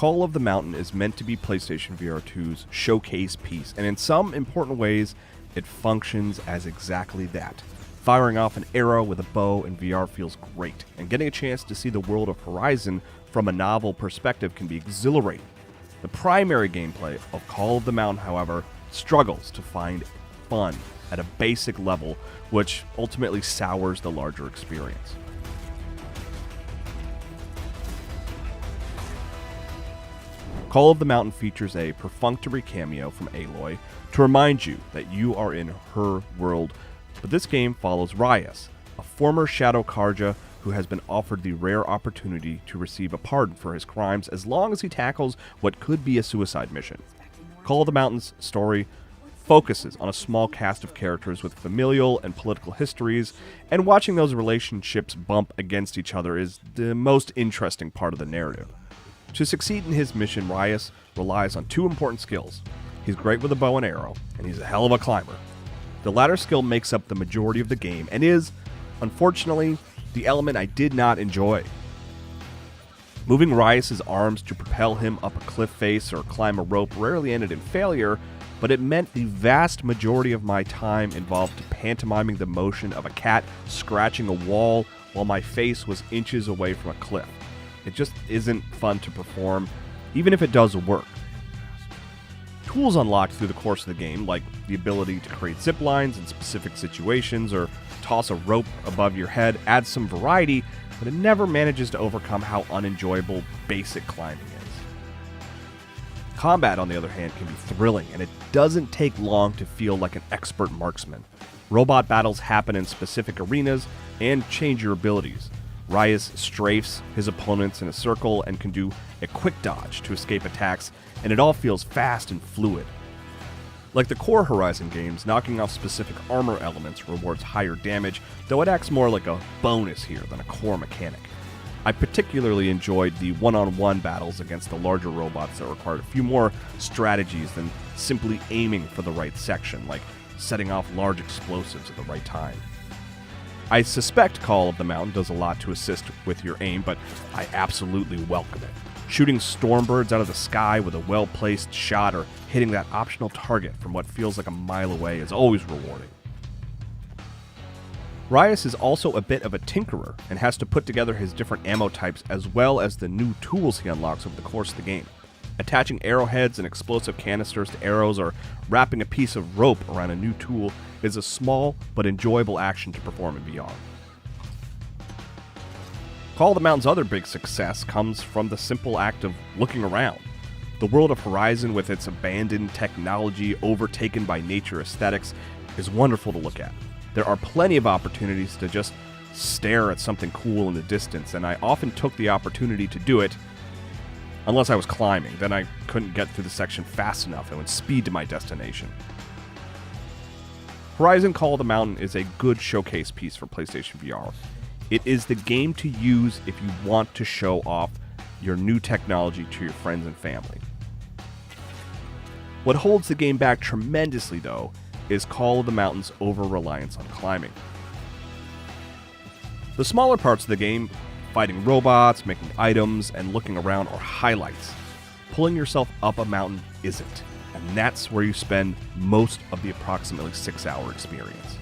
Call of the Mountain is meant to be PlayStation VR2's showcase piece, and in some important ways, it functions as exactly that. Firing off an arrow with a bow in VR feels great, and getting a chance to see the world of Horizon from a novel perspective can be exhilarating. The primary gameplay of Call of the Mountain, however, struggles to find fun at a basic level, which ultimately sours the larger experience. Call of the Mountain features a perfunctory cameo from Aloy to remind you that you are in her world, but this game follows Rias, a former Shadow Karja who has been offered the rare opportunity to receive a pardon for his crimes as long as he tackles what could be a suicide mission. Call of the Mountain's story focuses on a small cast of characters with familial and political histories, and watching those relationships bump against each other is the most interesting part of the narrative. To succeed in his mission, Rias relies on two important skills. He's great with a bow and arrow, and he's a hell of a climber. The latter skill makes up the majority of the game, and is, unfortunately, the element I did not enjoy. Moving Rias' arms to propel him up a cliff face or climb a rope rarely ended in failure, but it meant the vast majority of my time involved pantomiming the motion of a cat scratching a wall while my face was inches away from a cliff. It just isn't fun to perform, even if it does work. Tools unlocked through the course of the game, like the ability to create zip lines in specific situations or toss a rope above your head, adds some variety, but it never manages to overcome how unenjoyable basic climbing is. Combat, on the other hand, can be thrilling, and it doesn't take long to feel like an expert marksman. Robot battles happen in specific arenas and change your abilities. Rias strafes his opponents in a circle and can do a quick dodge to escape attacks, and it all feels fast and fluid. Like the core Horizon games, knocking off specific armor elements rewards higher damage, though it acts more like a bonus here than a core mechanic. I particularly enjoyed the one-on-one battles against the larger robots that required a few more strategies than simply aiming for the right section, like setting off large explosives at the right time. I suspect Call of the Mountain does a lot to assist with your aim, but I absolutely welcome it. Shooting stormbirds out of the sky with a well-placed shot or hitting that optional target from what feels like a mile away is always rewarding. Rias is also a bit of a tinkerer and has to put together his different ammo types as well as the new tools he unlocks over the course of the game. Attaching arrowheads and explosive canisters to arrows or wrapping a piece of rope around a new tool is a small but enjoyable action to perform in VR. Call of the Mountain's other big success comes from the simple act of looking around. The world of Horizon, with its abandoned technology overtaken by nature aesthetics, is wonderful to look at. There are plenty of opportunities to just stare at something cool in the distance, and I often took the opportunity to do it, unless I was climbing. Then I couldn't get through the section fast enough and would speed to my destination. Horizon Call of the Mountain is a good showcase piece for PlayStation VR. It is the game to use if you want to show off your new technology to your friends and family. What holds the game back tremendously, though, is Call of the Mountain's over-reliance on climbing. The smaller parts of the game, fighting robots, making items, and looking around, are highlights. Pulling yourself up a mountain isn't, and that's where you spend most of the approximately 6-hour experience.